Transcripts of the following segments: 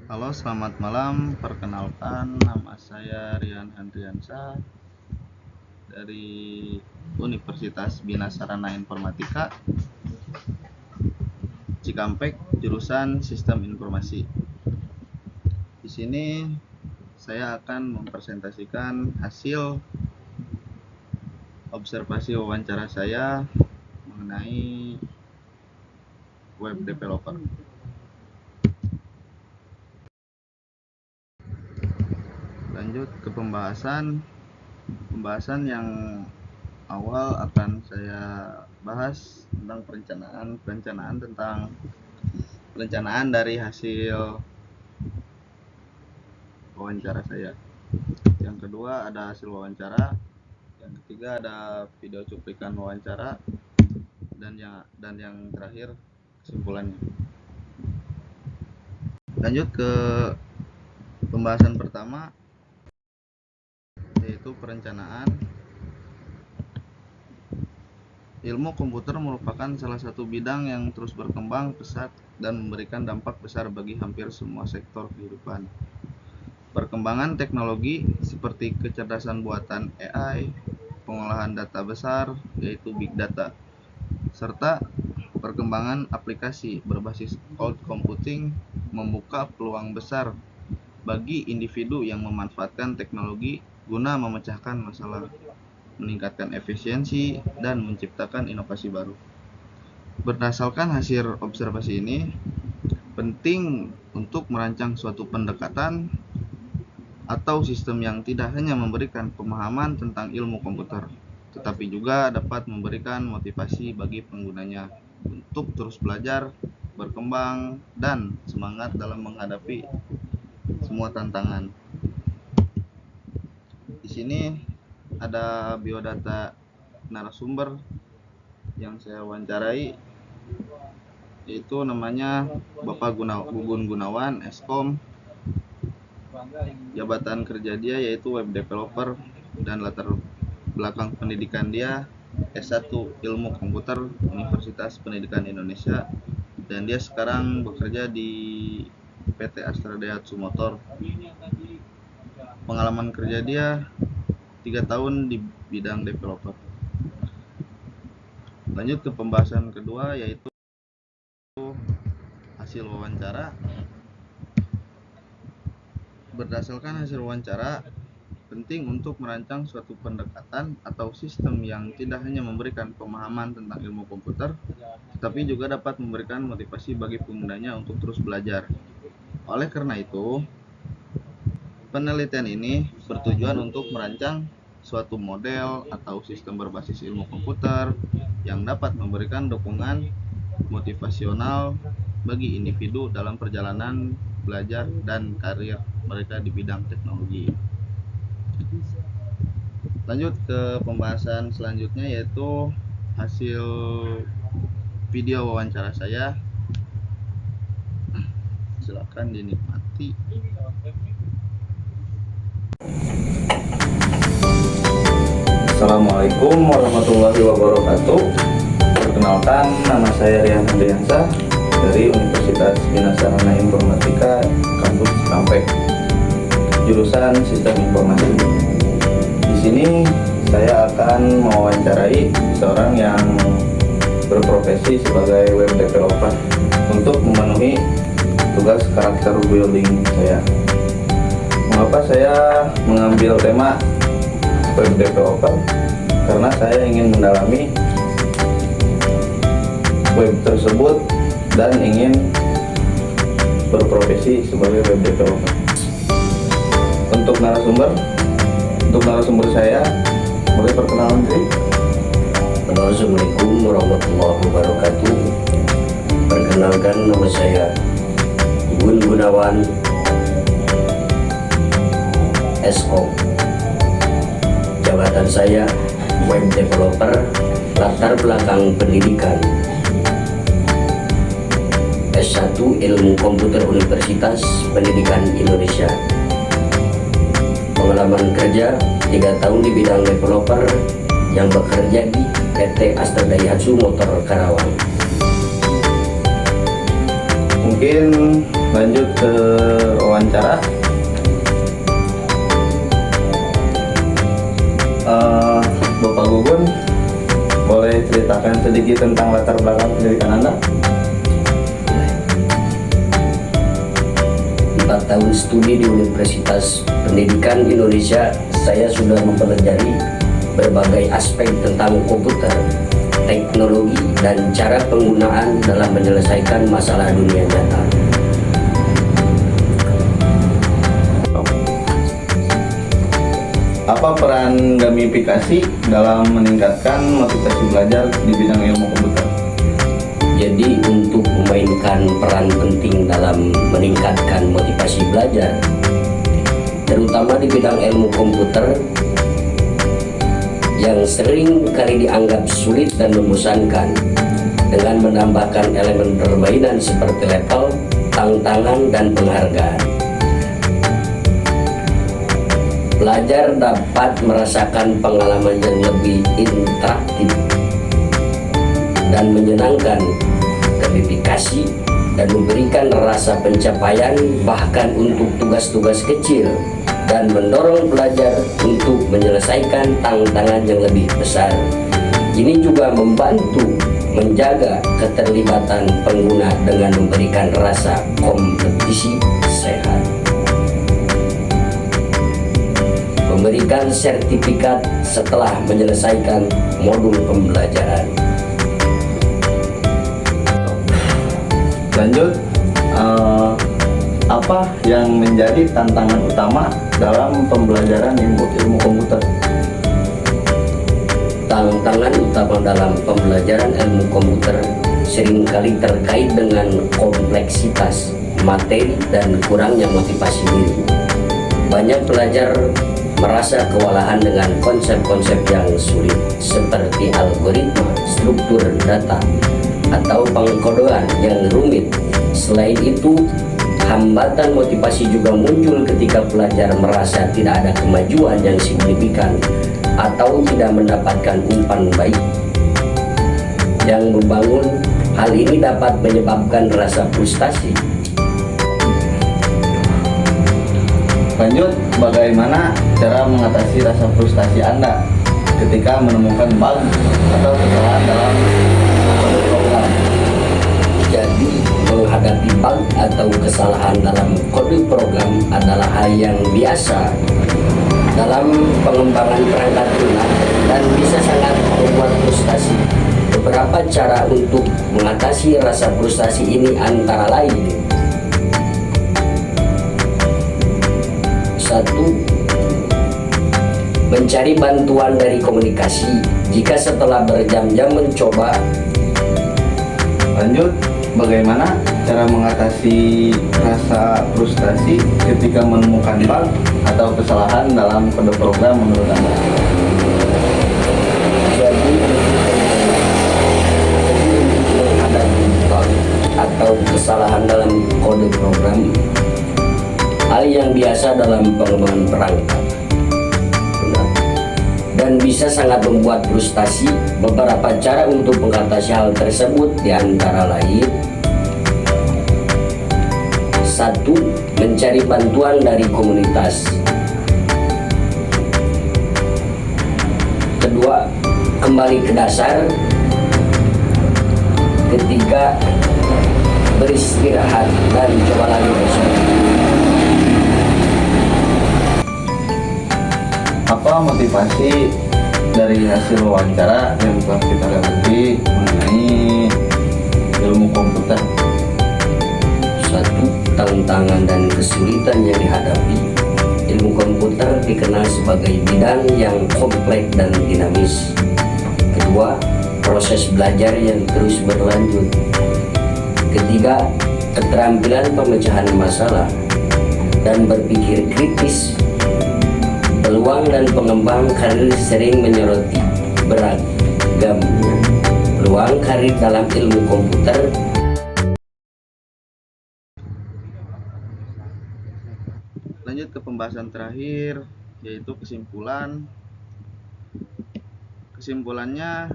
Halo, selamat malam. Perkenalkan, nama saya Rian Handriansyah dari Universitas Bina Sarana Informatika Cikampek, jurusan Sistem Informasi. Di sini saya akan mempresentasikan hasil observasi wawancara saya mengenai web developer. Lanjut ke pembahasan yang awal akan saya bahas tentang perencanaan dari hasil wawancara saya. Yang kedua ada hasil wawancara, yang ketiga ada video cuplikan wawancara, dan yang terakhir kesimpulannya. Lanjut ke pembahasan pertama, yaitu perencanaan. Ilmu komputer merupakan salah satu bidang yang terus berkembang pesat dan memberikan dampak besar bagi hampir semua sektor kehidupan. Perkembangan teknologi seperti kecerdasan buatan AI, pengolahan data besar yaitu big data, serta perkembangan aplikasi berbasis cloud computing membuka peluang besar bagi individu yang memanfaatkan teknologi guna memecahkan masalah, meningkatkan efisiensi, dan menciptakan inovasi baru. Berdasarkan hasil observasi ini, penting untuk merancang suatu pendekatan atau sistem yang tidak hanya memberikan pemahaman tentang ilmu komputer, tetapi juga dapat memberikan motivasi bagi penggunanya untuk terus belajar, berkembang, dan semangat dalam menghadapi semua tantangan. Di sini ada biodata narasumber yang saya wawancarai, yaitu namanya Bapak Gugun Gunawan, Eskom. Jabatan kerja dia yaitu web developer, dan latar belakang pendidikan dia S1 Ilmu Komputer Universitas Pendidikan Indonesia, dan dia sekarang bekerja di PT Astra Daihatsu Motor. Pengalaman kerja dia 3 tahun di bidang developer. Lanjut ke pembahasan kedua, yaitu hasil wawancara. Berdasarkan hasil wawancara, penting untuk merancang suatu pendekatan atau sistem yang tidak hanya memberikan pemahaman tentang ilmu komputer, tetapi juga dapat memberikan motivasi bagi penggunanya untuk terus belajar. Oleh karena itu, penelitian ini bertujuan untuk merancang suatu model atau sistem berbasis ilmu komputer yang dapat memberikan dukungan motivasional bagi individu dalam perjalanan belajar dan karir mereka di bidang teknologi. Lanjut ke pembahasan selanjutnya, yaitu hasil video wawancara saya. Silakan dinikmati. Assalamualaikum warahmatullahi wabarakatuh. Perkenalkan, nama saya Rian Handriansyah dari Universitas Bina Sarana Informatika kampus Cikampek, jurusan Sistem Informasi. Di sini saya akan mewawancarai seorang yang berprofesi sebagai web developer untuk memenuhi tugas karakter building saya. Mengapa saya mengambil tema web developer? Karena saya ingin mendalami web tersebut dan ingin berprofesi sebagai web developer. Untuk narasumber saya, boleh perkenalan diri? Assalamualaikum warahmatullahi wabarakatuh. Perkenalkan, nama saya Gugun Gunawan, Eskom. Jabatan saya web developer, latar belakang pendidikan S1 Ilmu Komputer Universitas Pendidikan Indonesia. Pengalaman kerja 3 tahun di bidang developer yang bekerja di PT Astra Daihatsu Motor Karawang. Mungkin lanjut ke wawancara. Bapak Gugun, boleh ceritakan sedikit tentang latar belakang pendidikan Anda? 4 tahun studi di Universitas Pendidikan Indonesia, saya sudah mempelajari berbagai aspek tentang komputer, teknologi, dan cara penggunaan dalam menyelesaikan masalah dunia nyata. Apa peran gamifikasi dalam meningkatkan motivasi belajar di bidang ilmu komputer? Jadi untuk memainkan peran penting dalam meningkatkan motivasi belajar, terutama di bidang ilmu komputer yang sering kali dianggap sulit dan membosankan, dengan menambahkan elemen permainan seperti level, tantangan, dan penghargaan. Pelajar dapat merasakan pengalaman yang lebih interaktif dan menyenangkan, gamifikasi, dan memberikan rasa pencapaian bahkan untuk tugas-tugas kecil, dan mendorong pelajar untuk menyelesaikan tantangan yang lebih besar. Ini juga membantu menjaga keterlibatan pengguna dengan memberikan rasa kompetisi sehat. Memberikan sertifikat setelah menyelesaikan modul pembelajaran. Lanjut, apa yang menjadi tantangan utama dalam pembelajaran ilmu komputer? Tantangan utama dalam pembelajaran ilmu komputer seringkali terkait dengan kompleksitas materi dan kurangnya motivasi diri. Banyak pelajar merasa kewalahan dengan konsep-konsep yang sulit seperti algoritma, struktur data, atau pengkodean yang rumit. Selain itu, hambatan motivasi juga muncul ketika pelajar merasa tidak ada kemajuan yang signifikan atau tidak mendapatkan umpan baik yang membangun. Hal ini dapat menyebabkan rasa frustasi. Lanjut, bagaimana cara mengatasi rasa frustasi Anda ketika menemukan bug atau kesalahan dalam program? Jadi, menghadapi bug atau kesalahan dalam kode program adalah hal yang biasa dalam pengembangan perangkat lunak dan bisa sangat membuat frustasi. Beberapa cara untuk mengatasi rasa frustasi ini antara lain: 1. Mencari bantuan dari komunikasi jika setelah berjam-jam mencoba. Lanjut, bagaimana cara mengatasi rasa frustasi ketika menemukan bug atau kesalahan dalam kode program menurut Anda? Jadi untuk menghadapi bug atau kesalahan dalam kode program, hal yang biasa dalam pengembangan perangkat dan bisa sangat membuat frustasi. Beberapa cara untuk mengatasi hal tersebut diantara lain: 1. Mencari bantuan dari komunitas. 2. Kembali ke dasar. 3. Beristirahat dan coba lagi besok. Apa motivasi dari hasil wawancara yang telah kita lewati mengenai ilmu komputer? 1. Tantangan dan kesulitan yang dihadapi. Ilmu komputer dikenal sebagai bidang yang kompleks dan dinamis. 2. Proses belajar yang terus berlanjut. 3. Keterampilan pemecahan masalah dan berpikir kritis. Peluang dan pengembang karir sering menyoroti beragamnya peluang karir dalam ilmu komputer. Lanjut ke pembahasan terakhir, yaitu kesimpulan. Kesimpulannya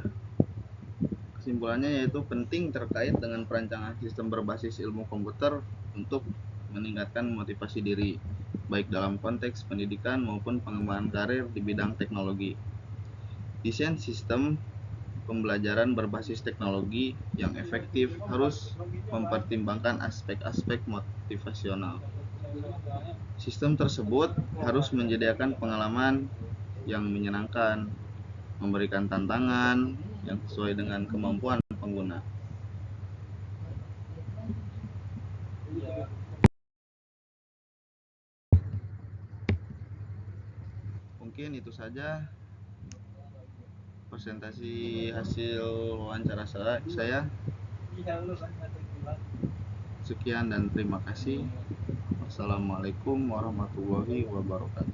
yaitu penting terkait dengan perancangan sistem berbasis ilmu komputer untuk meningkatkan motivasi diri, baik dalam konteks pendidikan maupun pengembangan karir di bidang teknologi. Desain sistem pembelajaran berbasis teknologi yang efektif harus mempertimbangkan aspek-aspek motivasional. Sistem tersebut harus menyediakan pengalaman yang menyenangkan, memberikan tantangan yang sesuai dengan kemampuan pengguna. Mungkin itu saja presentasi hasil wawancara saya. Sekian dan terima kasih. Wassalamualaikum warahmatullahi wabarakatuh.